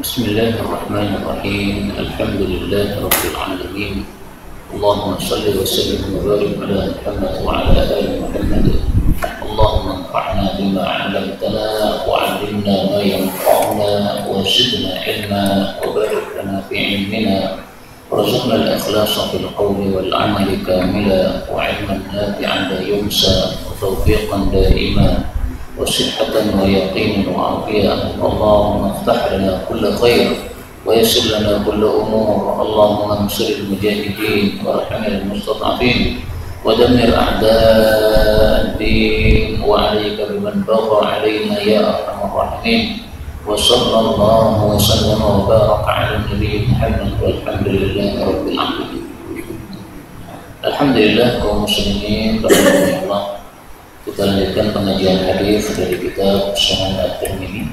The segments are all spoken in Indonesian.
Bismillahirrahmanirrahim. Alhamdulillahirabbil alamin. Allahumma shalli wa sallim wa barik ala Muhammad wa ala ali Muhammad. Allahumma anfa'na bima 'allamtana wa 'allimna ma yanfa'una wa zidna 'ilma wa barik lana fi 'ilmina. Warzuqna al-ikhlasa fil qawli wal 'amali kamila wa 'ilman nafi'an la yunsa wa tawfiqan daima وصحة ويقين وعافية. اللهم افتح لنا كل خير ويسر لنا كل أمور. اللهم انصر المجاهدين وارحم المستضعفين ودمر أعداء الدين وعليك بمن بغى علينا يا أرحم الراحمين. وصلى الله وسلم وبارك على النبي محمد والحمد لله رب العالمين. Alhamdulillah kaum muslimin rahimahullah. Kita lanjutkan pengajian hadis dari kitab Sunan At-Tirmidzi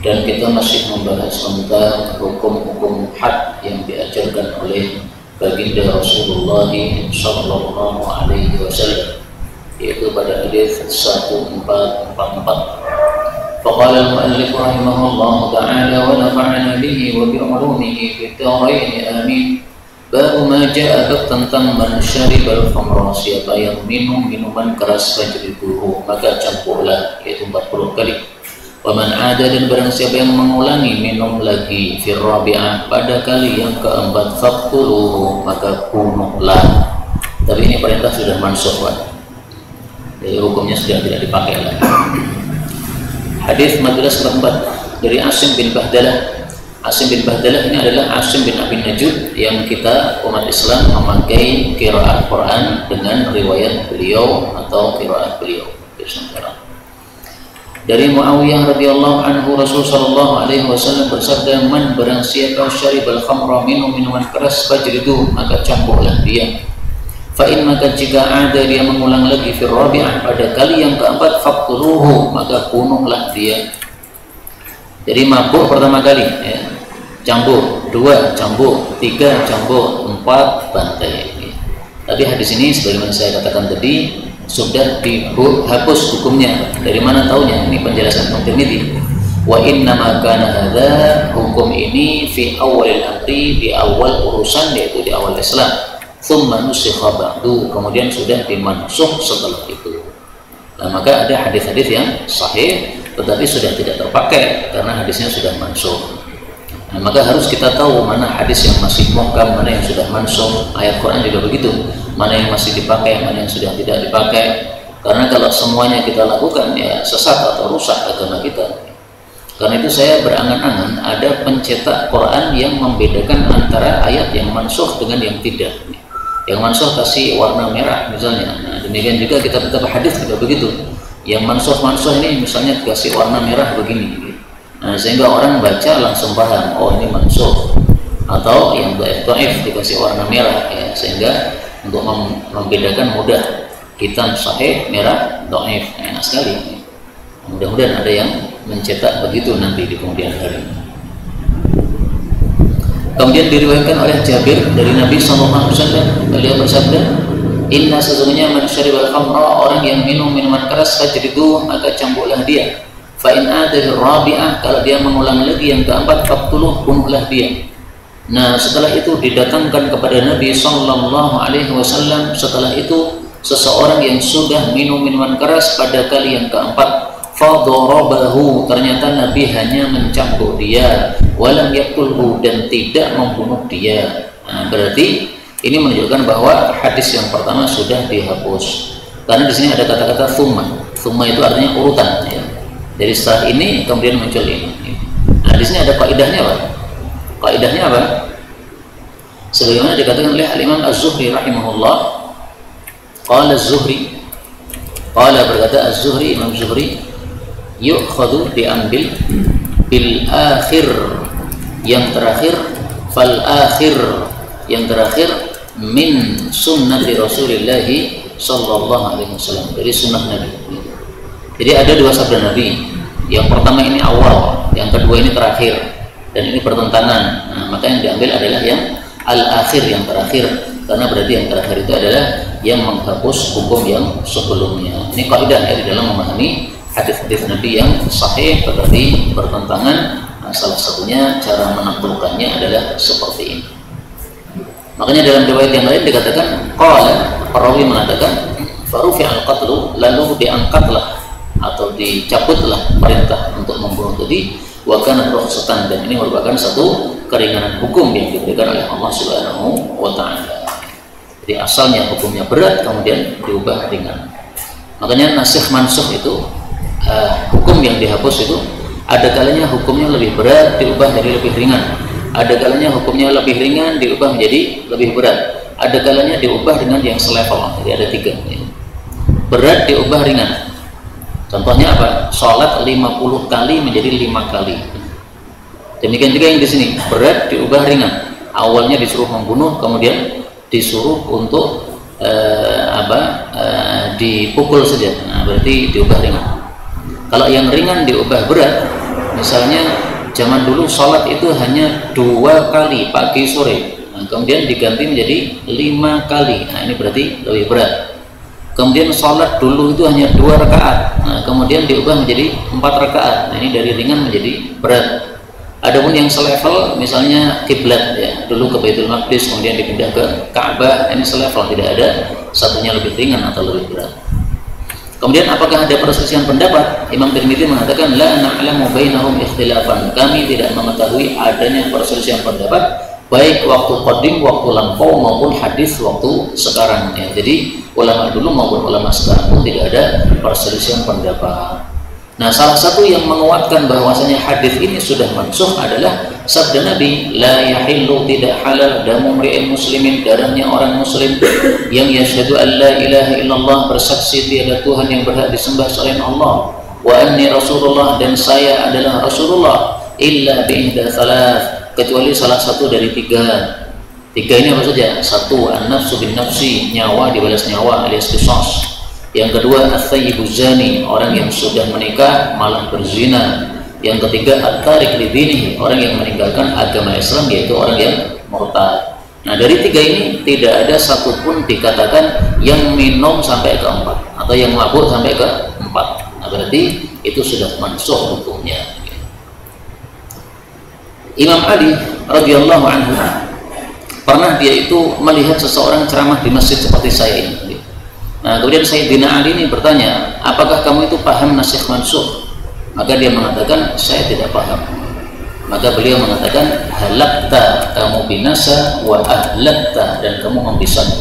dan kita masih membahas tentang hukum-hukum had yang diajarkan oleh baginda Rasulullah sallallahu alaihi wasallam, yaitu pada hadis 1444. Faqala al-muallif rahimahullah ta'ala wa nafa'ana bihi wa bi ulumihi fid dharain amin. Baru maja tentang man syaribal khamra, siapa yang minum minuman keras fajribuhu maka campurlah, yaitu 40 kali. Wa man ada, dan barang siapa yang mengulangi minum lagi fir rabi'ah pada kali yang keempat faqtuluhu maka bunuhlah. Tapi ini perintah sudah mansukh, jadi hukumnya sudah tidak dipakai lagi. Hadis 14 dari Asim bin Bahdalah. Asim bin Bahdalah ini adalah Asim bin Abi Najud yang kita umat Islam memakai qiraat Quran dengan riwayat beliau atau qiraat beliau. Dari Muawiyah radhiyallahu anhu, Rasul sallallahu alaihi wasallam bersabda, man barang siapa syaribal khamra, minum minuman keras, fajridu maka campurlah dia. Fa in maka jika ada dia mengulang lagi fir rabi'ah pada kali yang keempat faqtuluhu maka bunuhlah dia. Jadi mabuk pertama kali, ya, cambuk, 2 cambuk, 3 cambuk, 4 bantai. Tapi hadis ini sebagaimana saya katakan tadi sudah dihapus hukumnya. Dari mana taunya? Ini penjelasan At-Tirmidzi. Wa inna ma kana hadza, hukum ini fi awalil amri, di awal urusan, yaitu di awal Islam. Tsumma nusikha ba'du, kemudian sudah dimansukh setelah itu. Nah, maka ada hadis-hadis yang sahih tetapi sudah tidak terpakai karena hadisnya sudah mansukh. Nah, maka harus kita tahu mana hadis yang masih muhkam, mana yang sudah mansukh. Ayat Quran juga begitu, mana yang masih dipakai, mana yang sudah tidak dipakai. Karena kalau semuanya kita lakukan, ya sesat atau rusak agama kita. Karena itu saya berangan-angan ada pencetak Quran yang membedakan antara ayat yang mansukh dengan yang tidak. Yang mansukh kasih warna merah misalnya. Nah, demikian juga kitab-kitab hadis juga begitu. Yang mansukh ini misalnya dikasih warna merah begini, nah, sehingga orang baca langsung paham, oh ini mansukh. Atau yang dhaif dikasih warna merah, ya, sehingga untuk membedakan mudah, hitam sahih, merah dhaif. Enak sekali. Mudah-mudahan ada yang mencetak begitu nanti di kemudian hari. Kemudian diriwayatkan oleh Jabir dari Nabi sallallahu alaihi wasallam, beliau bersabda, inna, sesungguhnya man syaribal khamra, orang yang minum minuman keras, fajridu maka campurlah dia. Fa in ada rabi'ah, kalau dia mengulang lagi yang keempat, faqtuluh, bunuhlah dia. Nah, setelah itu didatangkan kepada Nabi sallallahu alaihi wasallam, setelah itu seseorang yang sudah minum minuman keras pada kali yang keempat, fadarabahu, ternyata Nabi hanya mencambuk dia, walam yaqtulhu, dan tidak membunuh dia. Nah, berarti ini menunjukkan bahwa hadis yang pertama sudah dihapus. Karena di sini ada kata-kata thumma. Thumma itu artinya urutan, ya. Jadi setelah ini kemudian muncul ini. Nah, di sini ada kaidahnya, Pak. Kaidahnya apa? Sebagaimana dikatakan oleh Al-Imam Az-Zuhri rahimahullah. Qala Az-Zuhri, qala, berkata Az-Zuhri, Imam Zuhri, yu'khadhu, diambil, bil akhir, yang terakhir, fal akhir, yang terakhir, min sunnati Rasulillah sallallahu alaihi wasallam, dari sunnah Nabi. Jadi ada 2 sabda Nabi. Yang pertama ini awal, yang kedua ini terakhir, dan ini bertentangan. Nah, maka yang diambil adalah yang al-akhir, yang terakhir, karena berarti yang terakhir itu adalah yang menghapus hukum yang sebelumnya. Ini kaidah di dalam memahami hadis-hadis Nabi yang sahih tetapi bertentangan Nah, salah satunya cara menaklukkannya adalah seperti ini. Makanya dalam riwayat yang lain dikatakan, qala, perawi mengatakan, farufi'al qatlu, lalu diangkatlah atau dicabutlah perintah untuk membunuh tadi, wa kana rukhsatan, dan ini merupakan satu keringanan hukum yang diberikan oleh Allah Subhanahu wa taala. Jadi asalnya hukumnya berat, kemudian diubah ringan. Makanya nasikh mansukh itu hukum yang dihapus itu ada kalanya hukumnya lebih berat diubah jadi lebih ringan, ada kalanya hukumnya lebih ringan diubah menjadi lebih berat, ada kalanya diubah dengan yang selevel. Jadi ada 3 ya. Berat diubah ringan. Contohnya apa? Sholat 50 kali menjadi 5 kali. Demikian juga yang di sini, berat diubah ringan. Awalnya disuruh membunuh, kemudian disuruh untuk dipukul saja. Nah, berarti diubah ringan. Kalau yang ringan diubah berat, misalnya zaman dulu sholat itu hanya 2 kali pagi sore, nah, kemudian diganti menjadi 5 kali. Nah, ini berarti lebih berat. Kemudian sholat dulu itu hanya 2 rakaat, nah, kemudian diubah menjadi 4 rakaat. Nah, ini dari ringan menjadi berat. Adapun yang selevel, misalnya kiblat ya, dulu ke Baitul Maqdis kemudian dipindah ke Ka'bah, ini selevel, tidak ada satunya lebih ringan atau lebih berat. Kemudian apakah ada perselisihan pendapat? Imam Tirmidzi mengatakan, la na'lamu bainahum ikhtilafan, kami tidak mengetahui adanya perselisihan pendapat baik waktu qadim, waktu lampau, maupun hadis waktu sekarang ya. Jadi ulama dulu maupun ulama sekarang pun tidak ada perselisihan pendapat. Nah, salah satu yang menguatkan bahwasanya hadis ini sudah mansukh adalah sabda Nabi, la yahillu, tidak halal damu mri'in muslimin, darahnya orang muslim yang yasyhadu an la ilaha illallah, bersaksi tiada Tuhan yang berhak disembah selain Allah, wa anni rasulullah, dan saya adalah Rasulullah, illa bi ihda thalath, kecuali salah satu dari 3. 3 ini apa saja? 1, an-nafsu bin nafsi, nyawa dibalas nyawa alias qisas. Yang kedua, at-thayyibu zani, orang yang sudah menikah malah berzina. Yang ketiga, at-tarik li dinihi, orang yang meninggalkan agama Islam, yaitu orang yang murtad. Nah, dari 3 ini tidak ada satupun dikatakan yang minum sampai ke 4 atau yang mabuk sampai ke 4. Nah, berarti itu sudah mansukh hukumnya. Imam Ali radhiyallahu anhu pernah dia itu melihat seseorang ceramah di masjid seperti saya ini. Nah, kemudian Sayyidina Ali ini bertanya, apakah kamu itu paham nasikh mansukh? Maka dia mengatakan, saya tidak paham. Maka beliau mengatakan, halakta, kamu binasa, wa ahlakta, dan kamu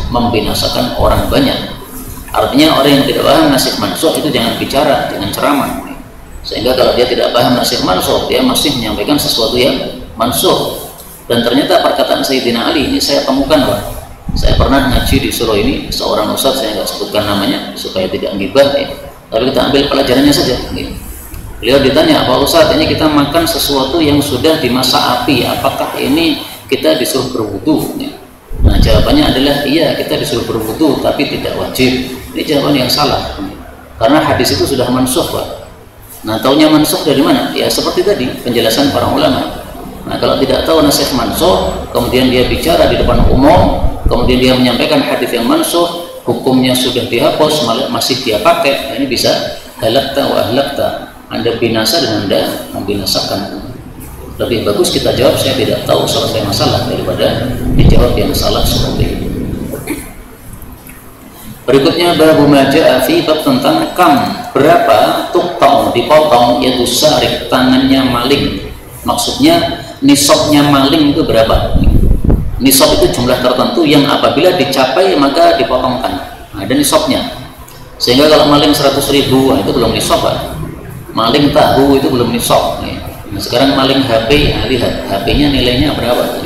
membinasakan orang banyak. Artinya orang yang tidak paham nasikh mansukh itu jangan bicara, jangan ceramah. Sehingga kalau dia tidak paham nasikh mansukh, dia masih menyampaikan sesuatu yang mansukh. Dan ternyata perkataan Sayyidina Ali ini saya temukan, Pak. Saya pernah ngaji di Solo ini, seorang ustadz, saya nggak sebutkan namanya supaya tidak ngibah ya. Tapi kita ambil pelajarannya saja. Beliau ditanya, Pak Ustadz, ini kita makan sesuatu yang sudah dimasak api, apakah ini kita disuruh berwudu? Nah, jawabannya adalah iya, kita disuruh berwudu, tapi tidak wajib. Ini jawaban yang salah, karena hadis itu sudah mansukh, Pak. Nah, taunya mansukh dari mana? Ya seperti tadi penjelasan para ulama. Nah, kalau tidak tahu nasikh mansukh, kemudian dia bicara di depan umum, kemudian dia menyampaikan hadis yang mansukh, hukumnya sudah dihapus, masih dia pakai, nah, ini bisa halakta wa ahlakta, Anda binasa dan Anda membinasakan. Lebih bagus kita jawab saya tidak tahu selesai masalah daripada dijawab yang salah seperti itu. Berikutnya babu maja'a fi, bab tentang kam, berapa tuqta'u, dipotong, yaitu sarik, tangannya maling. Maksudnya nisabnya maling itu berapa? Nisab itu jumlah tertentu yang apabila dicapai maka dipotongkan. Nah, ada nisabnya. Sehingga kalau maling 100.000, itu belum nisab, Pak. Maling tahu itu belum nisab. Nah, sekarang maling HP, nah, lihat HP-nya nilainya berapa?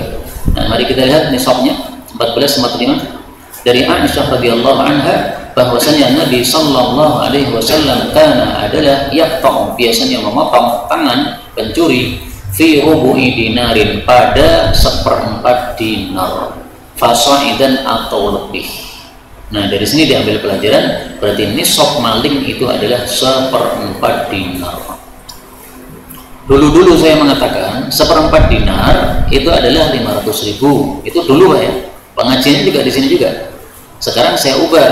Nah, mari kita lihat nisabnya 14,5. Dari Aisyah radhiyallahu anha bahwasanya Nabi sallallahu alaihi wasallam kana adalah yaqta'u, biasanya memotong tangan pencuri, fi rubu'i dinarin, pada 1/4 dinar, fasa'idan atau lebih. Nah, dari sini diambil pelajaran, berarti nisab maling itu adalah 1/4 dinar. Dulu saya mengatakan 1/4 dinar itu adalah 500.000. Itu dulu, Pak ya. Pengajiannya juga di sini juga. Sekarang saya ubah,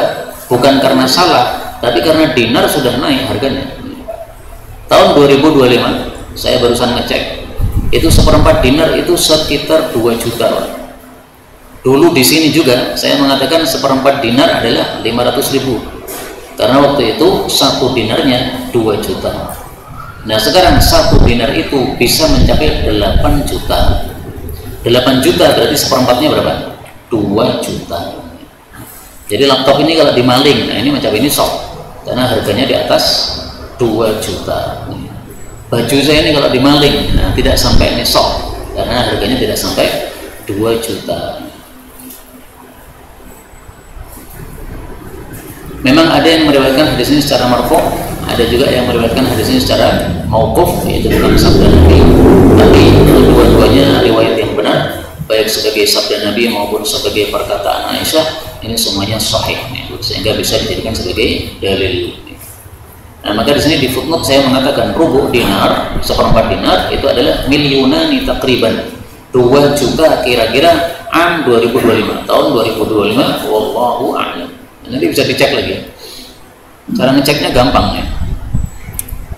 bukan karena salah, tapi karena dinar sudah naik harganya. Tahun 2025 saya barusan ngecek, Itu seperempat dinar itu sekitar 2 juta. Dulu di sini juga saya mengatakan seperempat dinar adalah 500.000, karena waktu itu 1 dinarnya 2 juta. Nah sekarang 1 dinar itu bisa mencapai 8 juta. 8 juta berarti seperempatnya berapa? 2 juta. Jadi laptop ini kalau dimaling, nah ini mencapai nisab, karena harganya di atas 2 juta. Baju saya ini kalau dimaling, nah tidak sampai nisab, karena harganya tidak sampai 2 juta. Memang ada yang meriwayatkan hadis ini secara marfu', ada juga yang meriwayatkan hadis ini secara mauquf, yaitu bukan sabda Nabi, tapi dua-duanya riwayat yang benar, baik sebagai sabda Nabi maupun sebagai perkataan Aisyah, ini semuanya sahih, sehingga bisa dijadikan sebagai dalil. Nah, maka di sini di footnote saya mengatakan rubu' dinar, seperempat dinar itu adalah milyunani takriban, 2 juta kira-kira 2025, tahun 2025, wallahu a'lam. Nanti bisa dicek lagi. Cara ngeceknya gampang ya.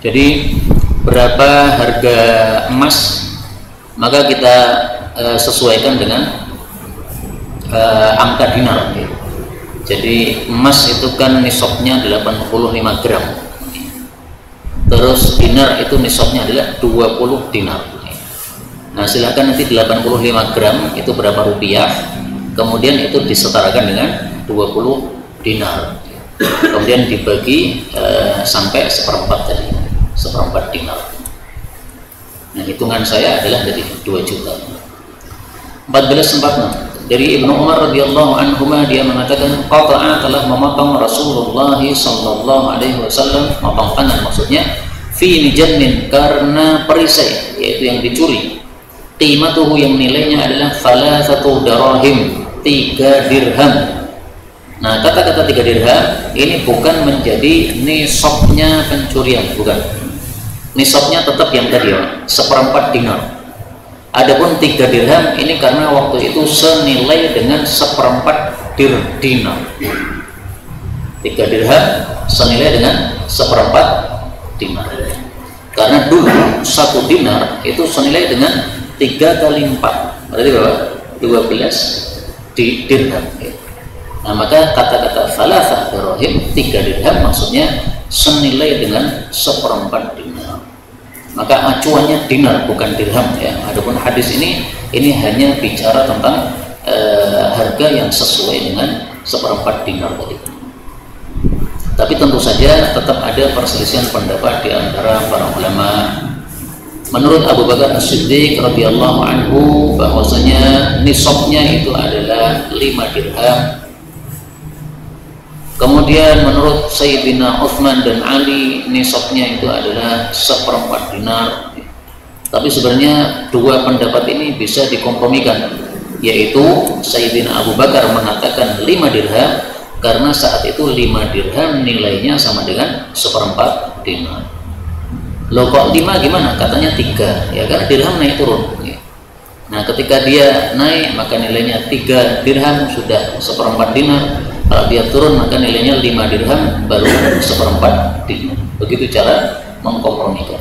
Jadi berapa harga emas, maka kita sesuaikan dengan angka dinar. Jadi emas itu kan nisabnya 85 gram. Terus dinar itu nisabnya adalah 20 dinar. Nah silahkan nanti 85 gram itu berapa rupiah, kemudian itu disetarakan dengan 20 dinar, kemudian dibagi sampai seperempat tadi, seperempat dinar. Nah hitungan saya adalah dari 2 juta. 1446 dari Ibnu Umar radhiyallahu anhuma, dia mengatakan qata'a, telah memotong Rasulullah sallallahu alaihi wasallam, memotong tangan maksudnya, fi nijannin, karena perisai, yaitu yang dicuri, qimatuhu, yang nilainya adalah 3 darahim, 3 dirham. Nah kata-kata 3 dirham ini bukan menjadi nisabnya pencurian, bukan. Nisabnya tetap yang tadi ya, seperempat dinar. Adapun 3 dirham ini karena waktu itu senilai dengan seperempat dinar. 3 dirham senilai dengan seperempat dinar. Karena dulu 1 dinar itu senilai dengan 3 kali 4, berarti berapa? 12 dirham. Nah maka kata-kata thalatha dirham, 3 dirham maksudnya senilai dengan seperempat dinar. Maka acuannya dinar bukan dirham ya. Adapun hadis ini hanya bicara tentang harga yang sesuai dengan seperempat dinar tadi. Tapi tentu saja tetap ada perselisihan pendapat di antara para ulama. Menurut Abu Bakar As-Siddiq radhiyallahu anhu bahwasanya nisabnya itu adalah 5 dirham. Kemudian menurut Sayyidina Utsman dan Ali nisabnya itu adalah seperempat dinar. Tapi sebenarnya dua pendapat ini bisa dikompromikan, yaitu Sayyidina Abu Bakar mengatakan 5 dirham karena saat itu 5 dirham nilainya sama dengan seperempat dinar. Loh kok 5 gimana? Katanya 3, ya kan dirham naik turun. Nah ketika dia naik maka nilainya 3 dirham sudah seperempat dinar. Kalau dia turun maka nilainya 5 dirham baru seperempat dinar. Begitu cara mengkompromikan.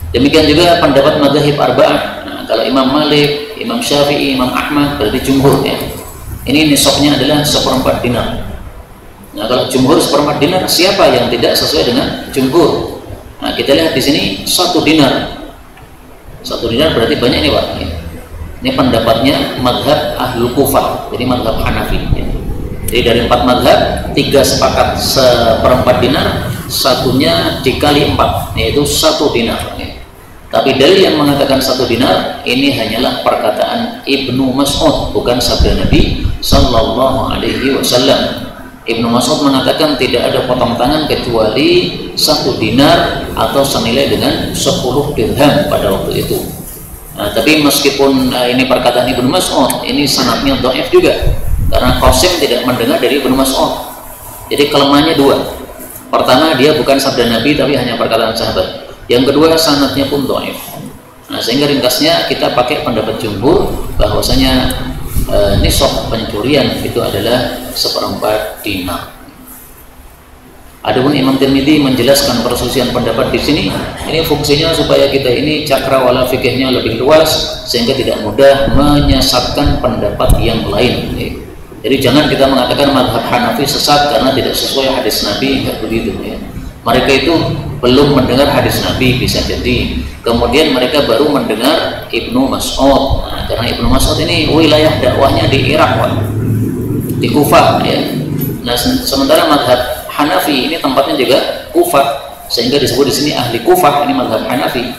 Demikian juga pendapat mazhab arba'ah. Nah, kalau Imam Malik, Imam Syafi'i, Imam Ahmad berarti jumhur ya. Ini nisabnya adalah seperempat dinar. Nah kalau jumhur seperempat dinar, siapa yang tidak sesuai dengan jumhur? Nah kita lihat di sini 1 dinar. 1 dinar berarti banyak ini Pak. Ini pendapatnya mazhab Ahlul Kufah, jadi mazhab Hanafi ya. Jadi dari 4 mazhab, 3 sepakat seperempat dinar, satunya dikali 4, yaitu 1 dinar. Tapi dalil yang mengatakan 1 dinar ini hanyalah perkataan Ibnu Mas'ud, bukan sabda Nabi Sallallahu Alaihi Wasallam. Ibnu Mas'ud mengatakan tidak ada potong tangan kecuali 1 dinar atau senilai dengan 10 dirham pada waktu itu. Nah, tapi meskipun ini perkataan Ibnu Mas'ud, ini sanadnya dhaif juga. Karena Qasim tidak mendengar dari Ibnu Mas'ud. Jadi kelemahannya 2. Pertama, dia bukan sabda Nabi tapi hanya perkataan sahabat. Yang kedua, sanadnya pun dhaif. Nah, sehingga ringkasnya kita pakai pendapat jumhur bahwasanya nisab pencurian itu adalah seperempat dinar. Adapun Imam Tirmidzi menjelaskan perselisihan pendapat di sini, ini fungsinya supaya kita ini cakrawala fikihnya lebih luas sehingga tidak mudah menyesatkan pendapat yang lain. Jadi jangan kita mengatakan mazhab Hanafi sesat karena tidak sesuai hadis Nabi, enggak begitu ya. Mereka itu belum mendengar hadis Nabi bisa jadi. Kemudian mereka baru mendengar Ibnu Mas'ud. Nah, karena Ibnu Mas'ud ini wilayah dakwahnya di Irak, Pak. Di Kufah ya. Nah, sementara mazhab Hanafi ini tempatnya juga Kufah, sehingga disebut di sini ahli Kufah, ini mazhab Hanafi.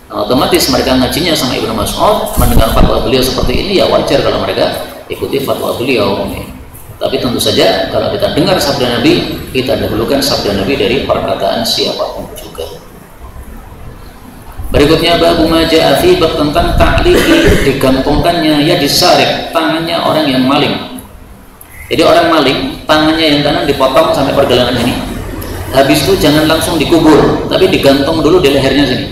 Nah, otomatis mereka ngajinya sama Ibnu Mas'ud, mendengar fatwa beliau seperti ini, ya wajar kalau mereka ikuti fatwa beliau. Tapi tentu saja kalau kita dengar sabda Nabi, kita dahulukan sabda Nabi dari perkataan siapapun juga. Berikutnya babu maja'a fi bab tentang ta'liqi, digantungkannya ya disarik tangannya orang yang maling. Jadi orang maling, tangannya yang kanan dipotong sampai pergelangan ini. Habis itu jangan langsung dikubur, tapi digantung dulu di lehernya sini.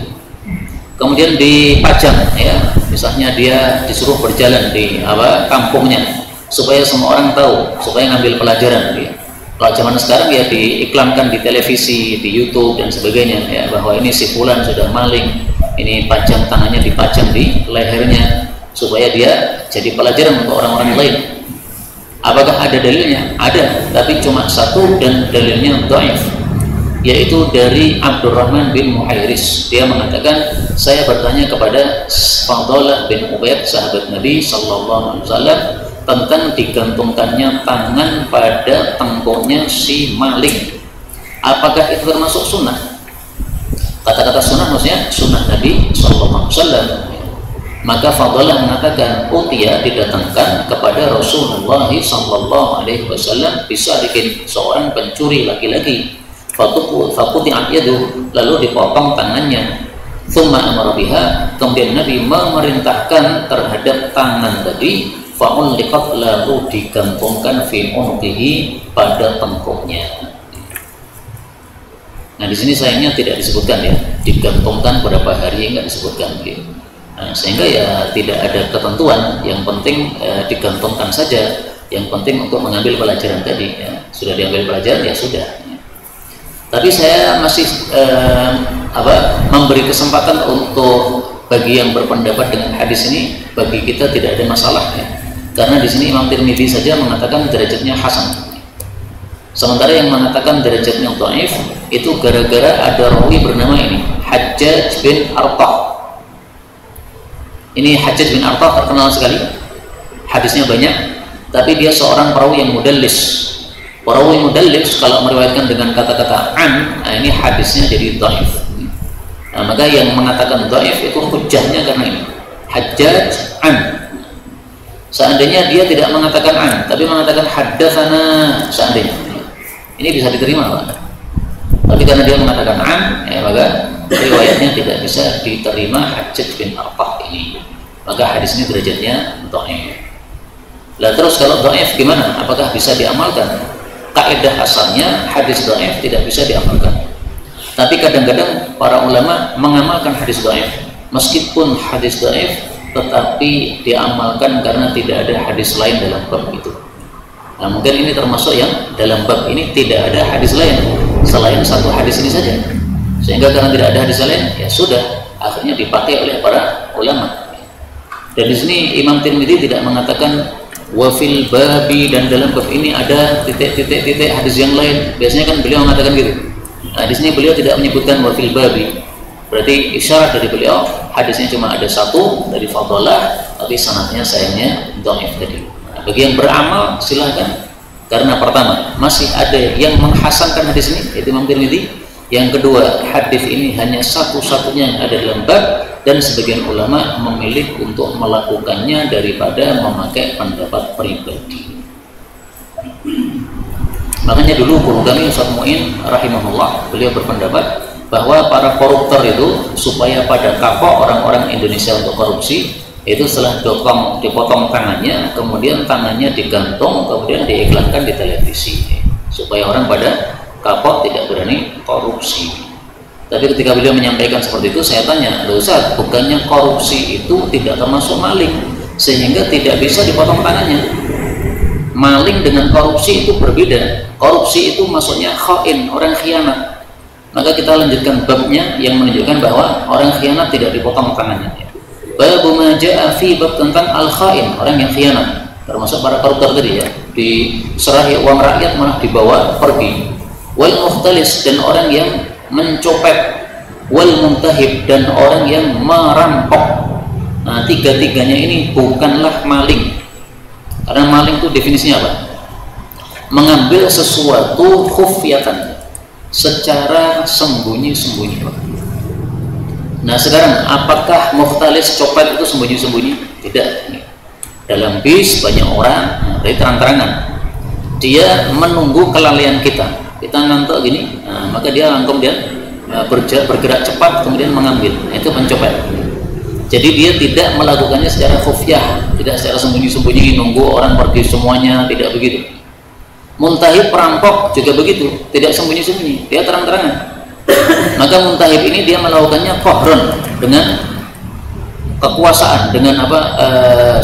Kemudian dipajang, ya. Misalnya dia disuruh berjalan di kampungnya, supaya semua orang tahu, supaya ngambil pelajaran. Ya. Kalau zaman sekarang ya diiklankan di televisi, di YouTube dan sebagainya, ya, bahwa ini si fulan sudah maling, ini pajang tangannya dipajang di lehernya, supaya dia jadi pelajaran untuk orang-orang lain. Apakah ada dalilnya? Ada, tapi cuma satu dan dalilnya dhaif, yaitu dari Abdurrahman bin Muhairis. Dia mengatakan, saya bertanya kepada Fadalah bin Ubaid, sahabat Nabi sallallahu alaihi wasallam, tentang digantungkannya tangan pada tengkuknya si maling. Apakah itu termasuk sunnah? Kata-kata sunnah maksudnya sunnah Nabi sallallahu alaihi wasallam. Maka Fadalah mengatakan, utia didatangkan kepada Rasulullah sallallahu alaihi wasallam bisarikin, seorang pencuri laki-laki. Faquti'at yaduh, lalu dipotong tangannya. Tsumma amara biha, kemudian Nabi memerintahkan terhadap tangan tadi, fa'ulliqat, lalu digantungkan fi unuqihi, pada tengkuknya. Nah, di sini sayangnya tidak disebutkan ya, digantungkan berapa hari enggak disebutkan gitu. Nah, sehingga ya tidak ada ketentuan, yang penting digantungkan saja, yang penting untuk mengambil pelajaran tadi ya. Sudah diambil pelajaran ya sudah ya. Tapi saya masih memberi kesempatan untuk bagi yang berpendapat dengan hadis ini, bagi kita tidak ada masalah ya. Karena di sini Imam Tirmidzi saja mengatakan derajatnya hasan. Sementara yang mengatakan derajatnya dhaif itu gara-gara ada rawi bernama ini Hajjaj bin Artah. Ini Hajjaj bin Artah terkenal sekali, hadisnya banyak, tapi dia seorang perawi yang mudallis. Perawi mudallis kalau meriwayatkan dengan kata-kata an, nah ini hadisnya jadi dhaif. Nah, maka yang mengatakan dhaif itu hujjahnya karena ini Hajjaj an. Seandainya dia tidak mengatakan an, tapi mengatakan haddatsana, seandainya ini bisa diterima, Pak. Tapi karena dia mengatakan an, ya maka riwayatnya tidak bisa diterima Hajjaj bin Artah ini. Maka hadis ini derajatnya dhaif. Lah terus kalau dhaif gimana? Apakah bisa diamalkan? Kaidah asalnya hadis dhaif tidak bisa diamalkan. Tapi kadang-kadang para ulama mengamalkan hadis dhaif. Meskipun hadis dhaif tetapi diamalkan karena tidak ada hadis lain dalam bab itu. Nah, mungkin ini termasuk yang dalam bab ini tidak ada hadis lain selain satu hadis ini saja, sehingga karena tidak ada hadis lain ya sudah, akhirnya dipakai oleh para ulama. Dan di sini Imam Tirmidzi tidak mengatakan wafil babi, dan dalam bab ini ada titik-titik hadis yang lain. Biasanya kan beliau mengatakan gitu. Nah, di sini beliau tidak menyebutkan wafil babi, berarti isyarat dari beliau hadisnya cuma ada satu dari Fadalah, tapi sanadnya sayangnya dhaif tadi. Nah, bagi yang beramal silahkan, karena pertama masih ada yang menghasankan hadis ini, yaitu Imam Tirmidzi. Yang kedua, hadis ini hanya satu-satunya yang ada dalam bab, dan sebagian ulama memilih untuk melakukannya daripada memakai pendapat pribadi. Makanya dulu guru kami Ustaz Muin rahimahullah, beliau berpendapat bahwa para koruptor itu supaya pada kapok orang-orang Indonesia untuk korupsi, itu setelah dipotong tangannya, kemudian tangannya digantung, kemudian diiklankan di televisi, supaya orang pada kapok tidak berani korupsi. Tapi ketika beliau menyampaikan seperti itu, saya tanya, loh Ustaz, bukannya korupsi itu tidak termasuk maling, sehingga tidak bisa dipotong tangannya? maling dengan korupsi itu berbeda. Korupsi itu maksudnya khain, orang khianat. Maka kita lanjutkan babnya yang menunjukkan bahwa orang khianat tidak dipotong tangannya. Bab ma jaa fi, bab tentang al-khain, orang yang khianat. Termasuk para koruptor tadi ya, diserahi uang rakyat malah dibawa pergi. Wal mukhtalis, dan orang yang mencopet. Wal muntahib, dan orang yang merampok. Nah, tiga-tiganya ini bukanlah maling. Karena maling itu definisinya apa? Mengambil sesuatu khufyatan, secara sembunyi-sembunyi. Nah sekarang, apakah mukhtalis copet itu sembunyi-sembunyi? Tidak. Dalam bis banyak orang, dari terang-terangan dia menunggu kelalaian kita ngantuk gini, maka dia langsung bergerak cepat kemudian mengambil. Itu pencopet. Jadi dia tidak melakukannya secara khufyah, tidak secara sembunyi-sembunyi nunggu orang pergi semuanya, tidak begitu. Muntahib perampok juga begitu, tidak sembunyi-sembunyi, dia terang-terangan. Maka muntahib ini dia melakukannya kohron, dengan kekuasaan, dengan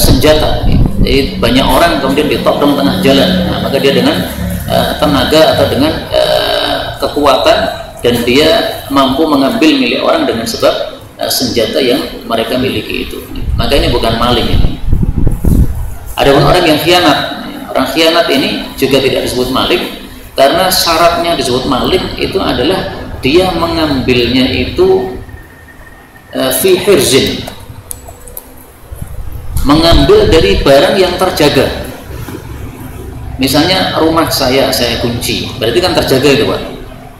senjata. Jadi banyak orang kemudian ditodong tengah jalan, nah, maka dia dengan tenaga atau dengan kekuatan, dan dia mampu mengambil milik orang dengan sebab senjata yang mereka miliki itu. Maka ini bukan maling ini. Adapun orang yang khianat, orang khianat ini juga tidak disebut maling, karena syaratnya disebut maling itu adalah dia mengambilnya itu fi hirzin, mengambil dari barang yang terjaga. Misalnya rumah saya kunci, berarti kan terjaga itu Pak.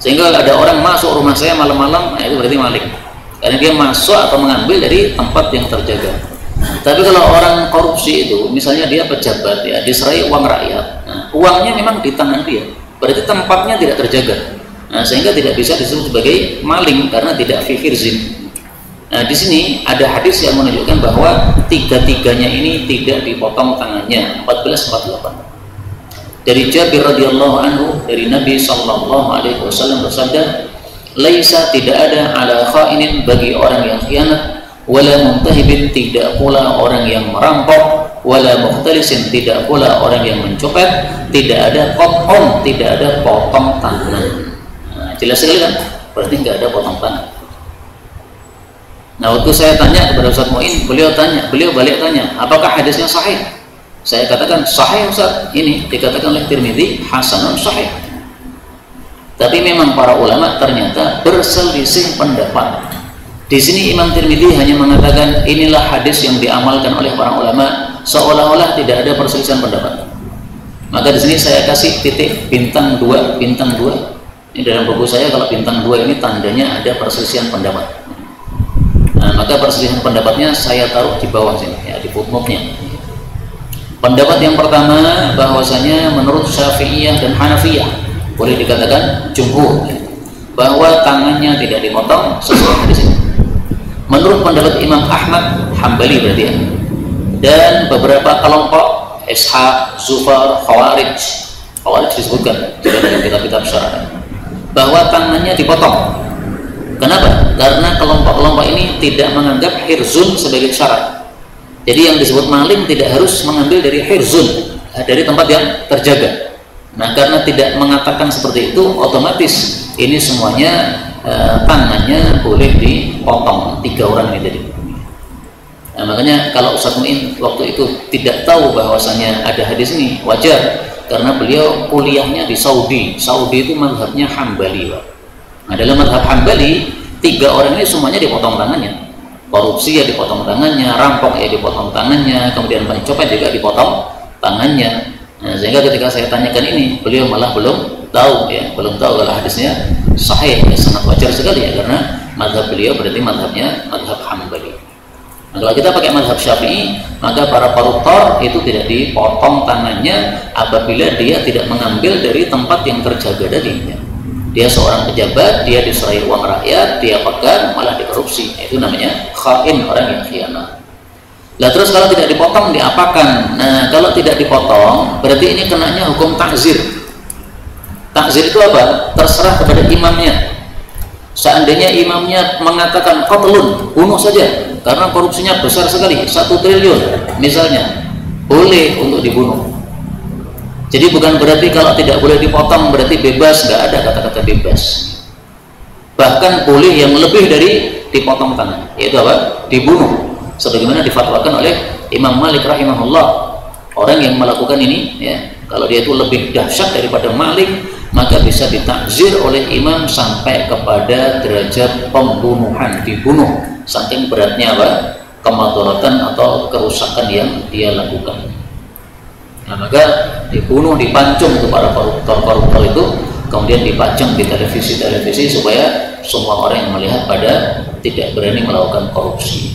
Sehingga ada orang masuk rumah saya malam-malam, nah itu berarti maling, karena dia masuk atau mengambil dari tempat yang terjaga. Tapi kalau orang korupsi itu, misalnya dia pejabat ya, diserai uang rakyat, nah, uangnya memang di tangan dia, berarti tempatnya tidak terjaga. Nah, sehingga tidak bisa disebut sebagai maling karena tidak fi hirzin. Nah, di sini ada hadis yang menunjukkan bahwa tiga-tiganya ini tidak dipotong tangannya. 1448. Dari Jabir radhiyallahu anhu, dari Nabi sallallahu alaihi wasallam bersabda, "Laisa, tidak ada ala khainin, bagi orang yang khianat, wala muntahibin, tidak pula orang yang merampok, wala mukhtalisin, tidak pula orang yang mencopet, tidak ada qat'un, tidak ada potong tangan." Nah, jelas sekali kan? Berarti nggak ada potong tangan. Nah, waktu saya tanya kepada Ustaz Muin, beliau balik tanya, apakah hadisnya sahih? Saya katakan sahih Ustaz, ini dikatakan oleh Tirmidzi hasanun sahih. Tapi memang para ulama ternyata berselisih pendapat. Di sini Imam Tirmidzi hanya mengatakan inilah hadis yang diamalkan oleh para ulama, seolah-olah tidak ada perselisihan pendapat. Maka di sini saya kasih titik bintang 2, bintang 2. Ini dalam buku saya, kalau bintang 2 ini tandanya ada perselisihan pendapat. Nah, maka perselisihan pendapatnya saya taruh di bawah sini ya, di footnote-nya. Pendapat yang pertama, bahwasanya menurut Syafi'iyah dan Hanafiyah, boleh dikatakan jumhur, bahwa tangannya tidak dipotong sesuai hadis ini. Menurut pendapat Imam Ahmad Hambali berarti ya, dan beberapa kelompok Ishaq, Zufar, Khawarij disebutkan juga dalam kitab-kitab syarah, bahwa tangannya dipotong. Kenapa? Karena kelompok-kelompok ini tidak menganggap hirzun sebagai syarat. Jadi yang disebut maling tidak harus mengambil dari hirzun, dari tempat yang terjaga. Nah, karena tidak mengatakan seperti itu, otomatis ini semuanya tangannya boleh dipotong, 3 orang ini tadi. Nah, makanya kalau Ustaz Muin waktu itu tidak tahu bahwasanya ada hadis ini, wajar, karena beliau kuliahnya di Saudi. Saudi itu mazhabnya Hambali, Pak. Nah, dalam mazhab Hambali, 3 orang ini semuanya dipotong tangannya. Korupsi ya dipotong tangannya, rampok ya dipotong tangannya, kemudian pencopet juga dipotong tangannya. Nah, sehingga ketika saya tanyakan ini, beliau malah belum tahu kalau hadisnya sahih. Ya, sangat wajar sekali ya, karena mazhab beliau berarti mazhabnya mazhab Hambali. Nah, kalau kita pakai mazhab Syafi'i, maka para koruptor itu tidak dipotong tangannya apabila dia tidak mengambil dari tempat yang terjaga tadi. Dia seorang pejabat, dia diserai uang rakyat, dia pegang, malah dikorupsi. Itu namanya khain, orang yang khianat. Lah terus kalau tidak dipotong diapakan? Nah, kalau tidak dipotong berarti ini kenanya hukum takzir. Takzir itu apa? Terserah kepada imamnya. Seandainya imamnya mengatakan qatlun, bunuh saja, karena korupsinya besar sekali, 1 triliun misalnya, boleh untuk dibunuh. Jadi bukan berarti kalau tidak boleh dipotong berarti bebas, nggak ada kata-kata bebas. Bahkan boleh yang lebih dari dipotong tangan, yaitu apa? Dibunuh, sebagaimana difatwakan oleh Imam Malik rahimahullah. Orang yang melakukan ini, ya, kalau dia itu lebih dahsyat daripada maling, maka bisa ditakzir oleh imam sampai kepada derajat pembunuhan, dibunuh, saking beratnya apa? Kemadaratan atau kerusakan yang dia lakukan. Nah, maka dibunuh, dipancung itu para koruptor itu, kemudian dipajang di televisi supaya semua orang yang melihat pada tidak berani melakukan korupsi.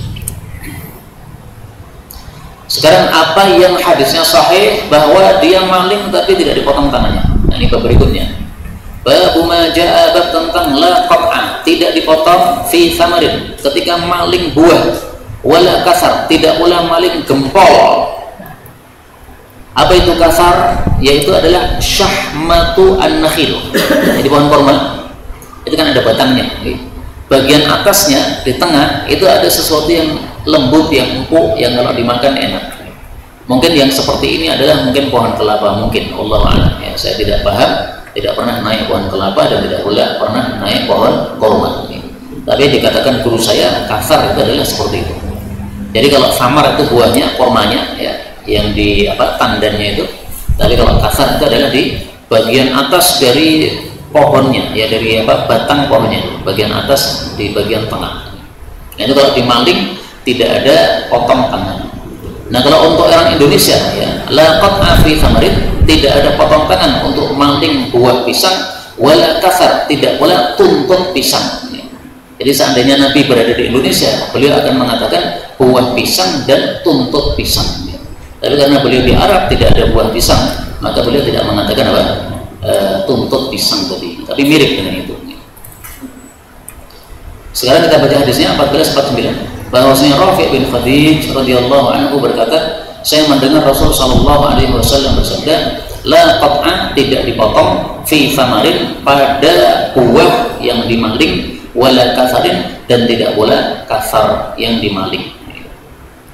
Sekarang apa yang hadisnya sahih bahwa dia maling tapi tidak dipotong tangannya? Nah, ini bab berikutnya. Bab ma jaa, bab tentang la qat'a, tidak dipotong fi thamarin, ketika maling buah, wala kasar, tidak pula maling gempol. Apa itu kasar? Yaitu adalah syahmatu an-nakhil. Jadi pohon kurma itu kan ada batangnya, bagian atasnya di tengah itu ada sesuatu yang lembut, yang empuk, yang kalau dimakan enak. Mungkin yang seperti ini adalah mungkin pohon kelapa, mungkin, Allah a'lam, ya, saya tidak paham, tidak pernah naik pohon kelapa dan tidak pula pernah naik pohon kurma. Tapi dikatakan guru saya kasar itu adalah seperti itu. Jadi kalau samar itu buahnya, kurmanya, ya, yang di apa tandannya itu. Tapi kalau kasar itu adalah di bagian atas dari pohonnya, ya, dari apa batang pohonnya, bagian atas di bagian tengah. Nah, itu kalau dimaling tidak ada potong tangan. Nah, kalau untuk orang Indonesia, ya, la qat'a fi thamarin, tidak ada potong tangan untuk maling buah pisang, wala kasar, tidak pula tuntut pisang. Jadi seandainya Nabi berada di Indonesia, beliau akan mengatakan buah pisang dan tuntut pisang. Tapi karena beliau di Arab tidak ada buah pisang, maka beliau tidak mengatakan apa? Tuntut pisang tadi. Tapi mirip dengan itu. Sekarang kita baca hadisnya 1449. Bahwasanya Rafi' bin Khadij radhiyallahu anhu berkata, saya mendengar Rasul sallallahu alaihi wasallam bersabda, la qat'a, tidak dipotong, fi thamarin, pada buah yang dimaling, wala kasarin, dan tidak pula kasar yang dimaling.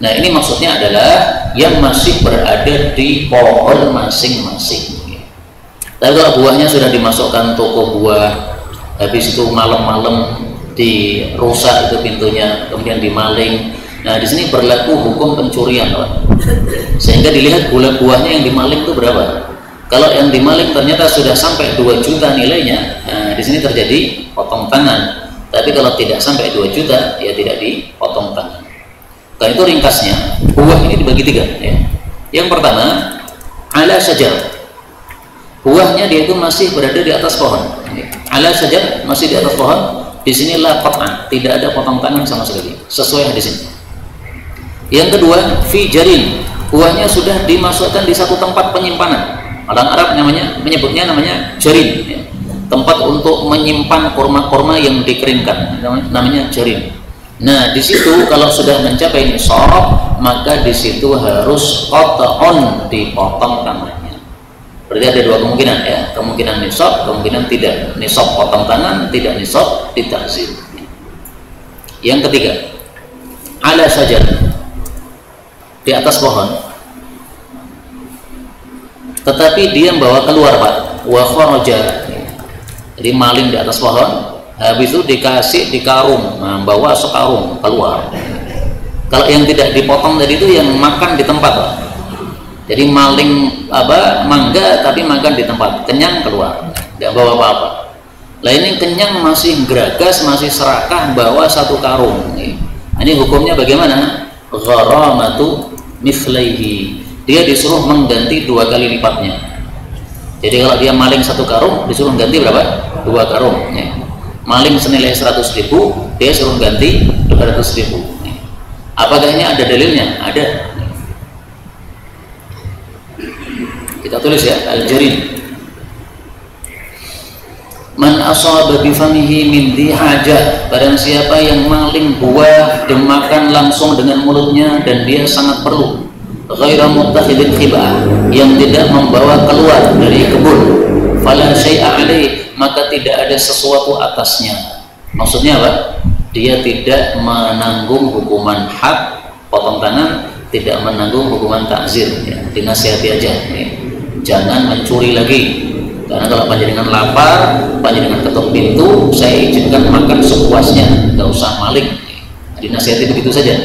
Nah, ini maksudnya adalah yang masih berada di pohon masing-masing. Tapi kalau buahnya sudah dimasukkan toko buah, habis itu malam-malam dirusak itu pintunya, kemudian dimaling. Nah, di sini berlaku hukum pencurian, Pak. Sehingga dilihat buahnya yang dimaling itu berapa. Kalau yang dimaling ternyata sudah sampai 2 juta nilainya, nah, di sini terjadi potong tangan. Tapi kalau tidak sampai 2 juta, ya tidak dipotong tangan. Karena itu ringkasnya, buah ini dibagi 3, ya. Yang pertama, ala syajar, buahnya dia itu masih berada di atas pohon. Ala syajar, masih di atas pohon. Di sini la qat'an, tidak ada potong tangan sama sekali, sesuai hadis ini. Yang kedua, fi jarin, buahnya sudah dimasukkan di satu tempat penyimpanan. Orang Arab menyebutnya namanya jarin, ya. Tempat untuk menyimpan kurma-kurma yang dikeringkan, namanya jarin. Nah, di situ kalau sudah mencapai nisab, maka di situ harus qat'un, dipotong tangannya. Berarti ada 2 kemungkinan, ya, kemungkinan nisab, kemungkinan tidak. Nisab potong tangan, tidak nisab ditakzir. Yang ketiga, ala syajar, di atas pohon, tetapi dia membawa keluar, Pak, wa kharaja, jadi maling di atas pohon, habis itu dikasih di karung, nah, bawa sekarung keluar. Kalau yang tidak dipotong tadi itu yang makan di tempat, Pak. Jadi maling mangga tapi makan di tempat, kenyang keluar, tidak bawa apa-apa. Lah ini kenyang masih geragas, masih serakah, bawa 1 karung. Ini hukumnya bagaimana? Gharamatu mithlaihi, dia disuruh mengganti 2 kali lipatnya. Jadi kalau dia maling 1 karung, disuruh ganti berapa? 2 karung, ya. Maling senilai 100.000, dia suruh ganti 200.000. Apakah ini ada dalilnya? Ada. Kita tulis, ya, al-jarin. Man asaba bi famihi min dhi hajah, barang siapa yang maling buah dan makan langsung dengan mulutnya dan dia sangat perlu, ghaira muttakhidin khibah, yang tidak membawa keluar dari kebun, fala syai'a alaih, maka tidak ada sesuatu atasnya. Maksudnya apa? Dia tidak menanggung hukuman had, potong tangan, tidak menanggung hukuman takzir, ya. Dinasihati aja, ya. jangan mencuri lagi. Karena kalau panjenengan lapar, panjenengan ketuk pintu, saya izinkan makan sepuasnya, nggak usah maling. Dinasihati begitu saja.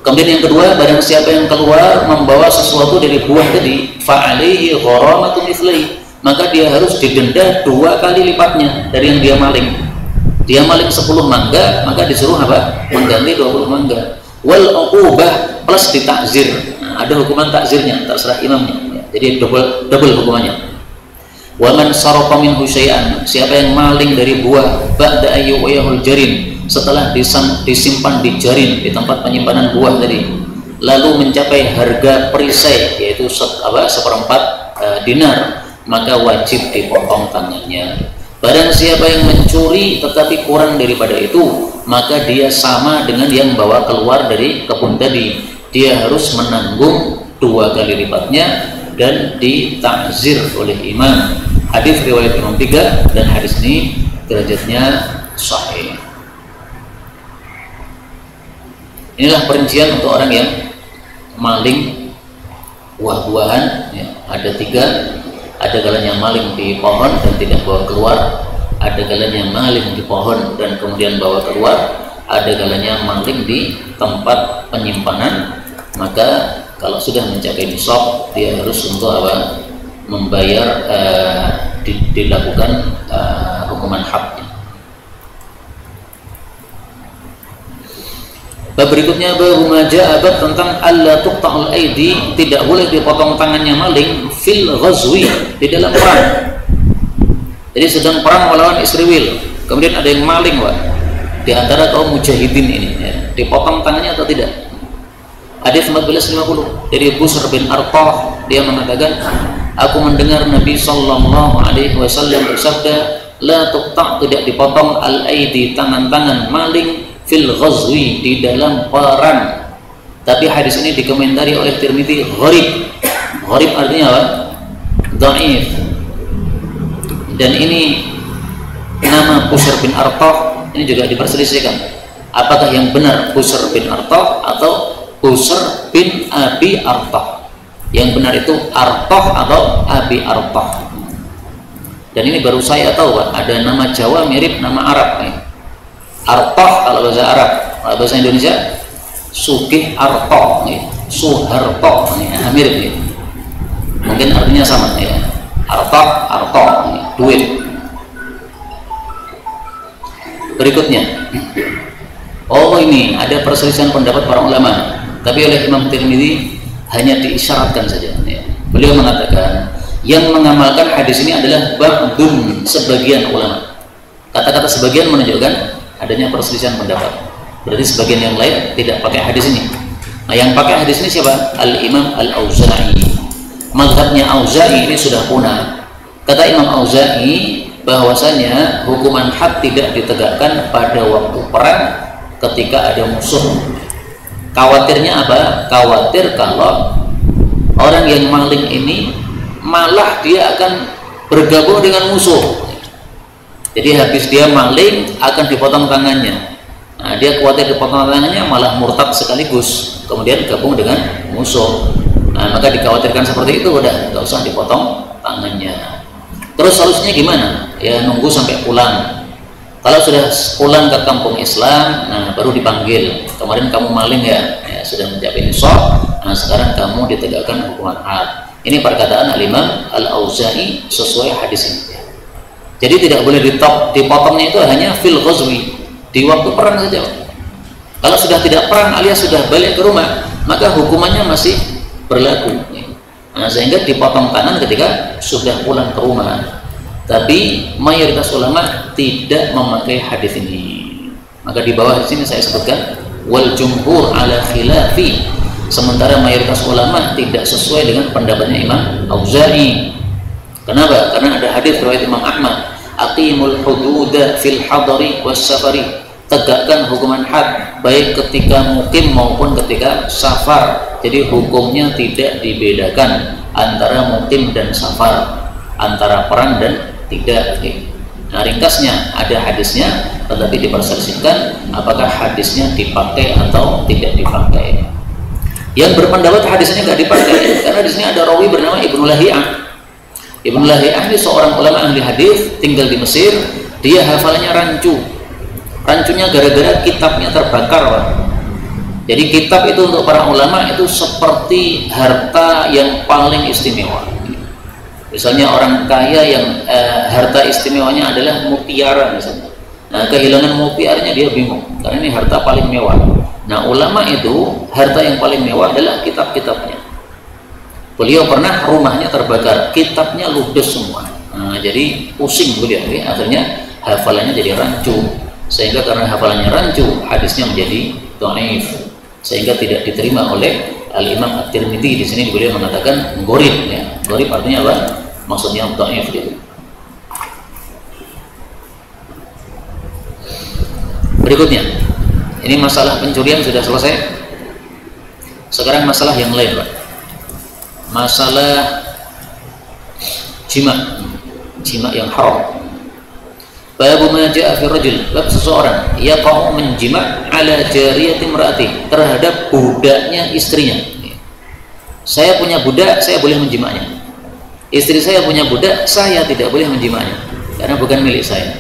Kemudian yang kedua, barang siapa yang keluar membawa sesuatu dari buah tadi, fa'alihi gharamatu mithlihi, maka dia harus didenda 2 kali lipatnya dari yang dia maling. Dia maling 10 mangga, maka disuruh apa? Mengganti 20 mangga. Wal uqubah plus ditakzir. Nah, ada hukuman takzirnya, terserah imamnya. Jadi double hukumannya. Wa man saraqa minhu syai'an, siapa yang maling dari buah ba'da ayyuhul jarin, setelah disimpan di jarin, di tempat penyimpanan buah tadi, lalu mencapai harga perisai yaitu seperempat dinar, maka wajib dipotong tangannya. Barang siapa yang mencuri tetapi kurang daripada itu, maka dia sama dengan yang bawa keluar dari kebun tadi, dia harus menanggung 2 kali lipatnya dan ditakzir oleh imam. Hadis riwayat Imam 3 dan hadis ini derajatnya sahih. Inilah perincian untuk orang yang maling buah-buahan ya. Ada 3, ada kalanya maling di pohon dan tidak bawa keluar, ada kalanya maling di pohon dan kemudian bawa keluar, ada kalanya maling di tempat penyimpanan. Maka kalau sudah mencapai nisab, dia harus untuk apa? Membayar, dilakukan hukuman hadnya. Bab berikutnya bab majaa, bab tentang alla tuqta'ul aidi, tidak boleh dipotong tangannya maling fil ghazwi, di dalam perang. Jadi sedang perang melawan Israel, kemudian ada yang maling di antara kaum mujahidin ini ya. Dipotong tangannya atau tidak? Hadis 1450 dari Busr bin Arqah, dia mengatakan, aku mendengar Nabi sallallahu alaihi wasallam bersabda, la tuqta', tidak dipotong al-aidi, tangan-tangan maling fil ghazwi, di dalam perang. Tapi hadis ini dikomentari oleh Tirmidzi gharib. Gharib artinya apa? Dhaif. Dan ini nama Busr bin Arqah ini juga diperselisihkan. Apakah yang benar Busr bin Arqah atau Busr bin Abi Arqah? Yang benar itu Arqah atau Abi Arqah. Dan ini baru saya tahu Pak, ada nama Jawa mirip nama Arab nih. Arqah kalau bahasa Arab, kalau bahasa Indonesia Sugih Arqah nih, Suharto nih, mirip nih. Mungkin artinya sama ya. Arqah nih, duit. Berikutnya, oh ini ada perselisihan pendapat para ulama, tapi oleh Imam Tirmidzi hanya diisyaratkan saja ya. Beliau mengatakan yang mengamalkan hadis ini adalah ba'dun, sebagian ulama. Kata-kata sebagian menunjukkan adanya perselisihan pendapat, berarti sebagian yang lain tidak pakai hadis ini. Nah yang pakai hadis ini siapa? Al-Imam Al-Auza'i. Mazhabnya Auza'i ini sudah punah. Kata Imam Auza'i bahwasanya hukuman had tidak ditegakkan pada waktu perang ketika ada musuh. Khawatirnya apa? Khawatir kalau orang yang maling ini malah dia akan bergabung dengan musuh. Jadi habis dia maling akan dipotong tangannya. Nah, dia khawatir dipotong tangannya malah murtad sekaligus, kemudian gabung dengan musuh. Nah, maka dikhawatirkan seperti itu, udah nggak usah dipotong tangannya. Terus solusinya gimana? Ya nunggu sampai pulang. Kalau sudah pulang ke kampung Islam, nah baru dipanggil. Kemarin kamu maling ya, sudah mencapai nisab. Nah sekarang kamu ditegakkan hukuman had. Ini perkataan Al-Imam Al-Auza'i sesuai hadis ini. Jadi tidak boleh dipotongnya itu hanya fil ghazwi, di waktu perang saja. Kalau sudah tidak perang alias sudah balik ke rumah, maka hukumannya masih berlaku. Nah, sehingga dipotong tangan ketika sudah pulang ke rumah. Tapi mayoritas ulama tidak memakai hadis ini. Maka di bawah di sini saya sebutkan wal jumhur ala khilafi. Sementara mayoritas ulama tidak sesuai dengan pendapatnya Imam Auza'i. Kenapa? Karena ada hadis riwayat Imam Ahmad, aqimul hududa fil hadari was safari. Tegakkan hukuman had baik ketika mukim maupun ketika safar. Jadi hukumnya tidak dibedakan antara mukim dan safar, antara perang dan tidak. Nah ringkasnya ada hadisnya, tetapi diperselisihkan apakah hadisnya dipakai atau tidak dipakai. Yang berpendapat hadisnya nggak dipakai karena di sini ada rawi bernama Ibnu Lahiyah. Ibnu Lahiyah ini seorang ulama ahli hadis, tinggal di Mesir. Dia hafalannya rancu. Rancunya gara-gara kitabnya terbakar, Pak. Jadi kitab itu untuk para ulama itu seperti harta yang paling istimewa. Misalnya orang kaya yang harta istimewanya adalah mutiara misalnya. Nah, kehilangan mutiaranya dia bingung karena ini harta paling mewah. Nah, ulama itu harta yang paling mewah adalah kitab-kitabnya. Beliau pernah rumahnya terbakar, kitabnya ludes semua. Nah, jadi pusing beliau, ya. Akhirnya hafalannya jadi rancu. Sehingga karena hafalannya rancu, hadisnya menjadi dhaif. Sehingga tidak diterima oleh Al-Imam At-Tirmidzi. Di sini beliau mengatakan gharib, ya. Gharib artinya apa? Maksudnya dhaif gitu. Berikutnya, ini masalah pencurian sudah selesai. Sekarang masalah yang lain, Pak. Masalah jima yang haram. Babu ma jaa fi rajul, bab seseorang yaqa'u menjima ala jariyati imraati, terhadap budaknya istrinya. Saya punya budak, saya boleh menjimanya. Istri saya punya budak, saya tidak boleh menjimanya karena bukan milik saya.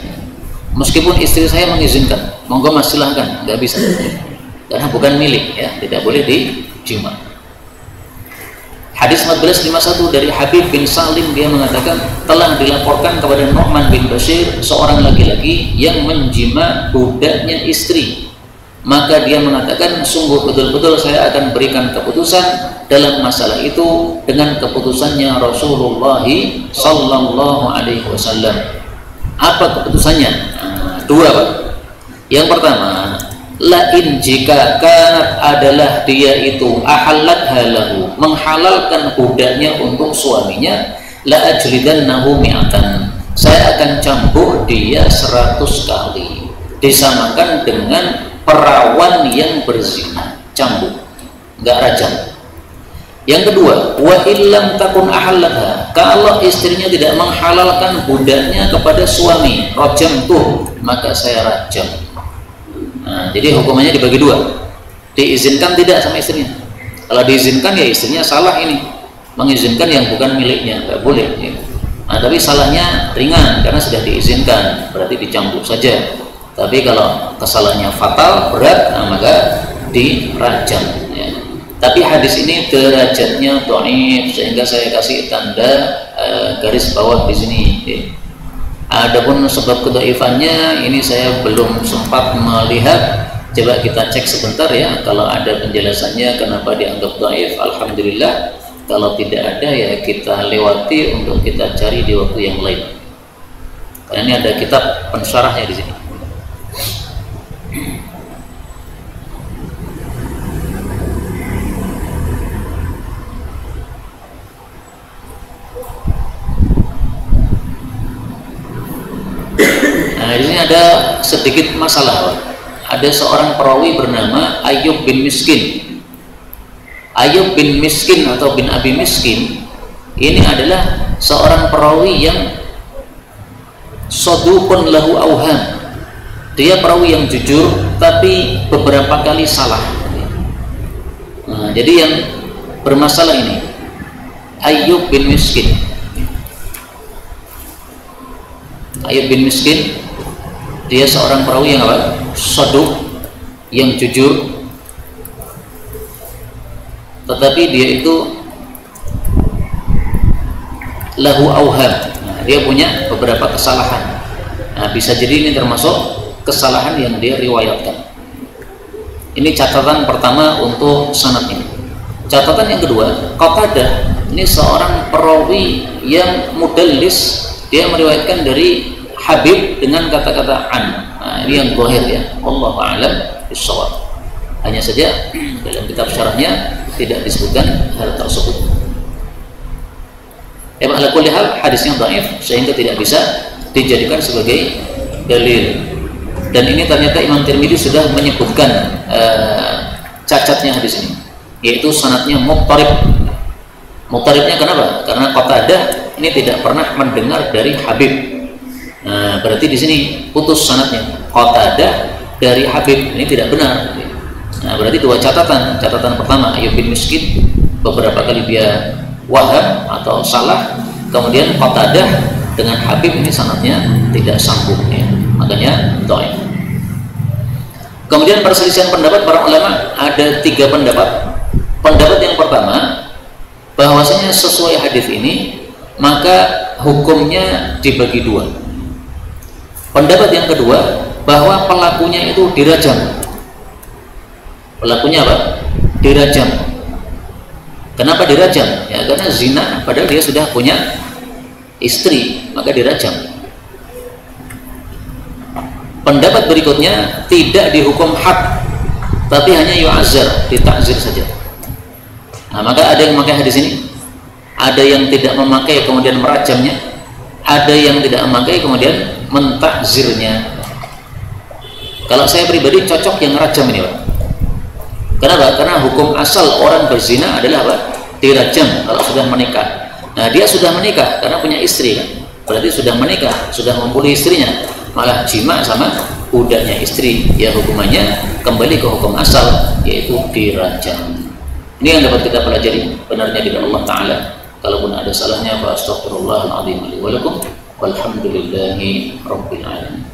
Meskipun istri saya mengizinkan, monggo Mas silahkan, nggak bisa karena bukan milik, ya, tidak boleh dijima. Hadis 1451 dari Habib bin Salim, dia mengatakan telah dilaporkan kepada Nu'man bin Bashir seorang laki-laki yang menjima budaknya istri. Maka dia mengatakan, sungguh betul-betul saya akan berikan keputusan dalam masalah itu dengan keputusannya Rasulullah sallallahu alaihi wasallam. Apa keputusannya? Dua, Pak. Yang pertama, lain jika kanat adalah dia itu ahallat halahu, menghalalkan budaknya untuk suaminya, la ajlidannahu mi'atan, saya akan cambuk dia 100 kali, disamakan dengan perawan yang berzina, cambuk, enggak rajam. Yang kedua, wa illam takun ahallatha, kalau istrinya tidak menghalalkan budaknya kepada suami, rajam tuh, maka saya rajam. Nah, jadi hukumannya dibagi dua. Diizinkan tidak sama istrinya. Kalau diizinkan, ya istrinya salah ini, mengizinkan yang bukan miliknya, nggak boleh, ya. Nah, tapi salahnya ringan karena sudah diizinkan, berarti dicambuk saja. Tapi kalau kesalahannya fatal, berat, nah, maka dirajam, ya. Tapi hadis ini derajatnya dhaif, sehingga saya kasih tanda garis bawah di sini, ya. Adapun sebab kedhaifannya ini saya belum sempat melihat. Coba kita cek sebentar, ya. Kalau ada penjelasannya kenapa dianggap dhaif, alhamdulillah. Kalau tidak ada, ya kita lewati untuk kita cari di waktu yang lain. Karena ini ada kitab pensyarahnya di sini. Nah, di sini ada sedikit masalah. Ada seorang perawi bernama Ayyub bin Miskin. Ayyub bin Miskin atau bin Abi Miskin ini adalah seorang perawi yang saduqun lahu auham. Dia perawi yang jujur, tapi beberapa kali salah. Nah, jadi yang bermasalah ini Ayyub bin Miskin. Ayyub bin Miskin, dia seorang perawi yang apa? Saduq, yang jujur, tetapi dia itu lahu auham. Nah, dia punya beberapa kesalahan. Nah, bisa jadi ini termasuk kesalahan yang dia riwayatkan. Ini catatan pertama untuk sanad ini. Catatan yang kedua, Qatadah ini seorang perawi yang mudallis. Dia meriwayatkan dari Habib dengan kata-kata an. Nah, ini yang zahir, ya. Wallahu a'lam bishawab. Hanya saja dalam kitab syarahnya tidak disebutkan hal tersebut. Ala kulli hal, hadisnya dhaif sehingga tidak bisa dijadikan sebagai dalil. Dan ini ternyata Imam Tirmidzi sudah menyebutkan cacatnya hadis ini, yaitu sanadnya muttarib. Muttaribnya kenapa? Karena Qatadah ini tidak pernah mendengar dari Habib. Nah, berarti di sini putus sanadnya. Qatadah dari Habib ini tidak benar. Nah, berarti dua catatan. Catatan pertama, Ayyub bin Miskin beberapa kali dia waham atau salah. Kemudian Qatadah dengan Habib ini sanadnya tidak sambung ya, makanya dhaif. Kemudian perselisihan pendapat para ulama ada 3 pendapat. Pendapat yang pertama, bahwasanya sesuai hadis ini maka hukumnya dibagi 2. Pendapat yang kedua, bahwa pelakunya itu dirajam. Pelakunya apa? Dirajam. Kenapa dirajam? Ya karena zina padahal dia sudah punya istri, maka dirajam. Pendapat berikutnya tidak dihukum had, tapi hanya yu'azzar, ditakzir saja. Nah, maka ada yang memakai hadis ini, ada yang tidak memakai kemudian merajamnya, ada yang tidak memakai kemudian mentakzirnya. Kalau saya pribadi cocok yang rajam ini, Pak. Kenapa? Karena hukum asal orang berzina adalah apa? Dirajam kalau sudah menikah. Nah, dia sudah menikah karena punya istri kan? Berarti sudah menikah, sudah mempunyai istrinya, malah jima sama budaknya istri, ya hukumannya kembali ke hukum asal, yaitu dirajam. Ini yang dapat kita pelajari benarnya dari Allah Ta'ala. Kalaupun ada salahnya, fa astaghfirullahal azim li wa lakum walhamdulillahi rabbil alamin.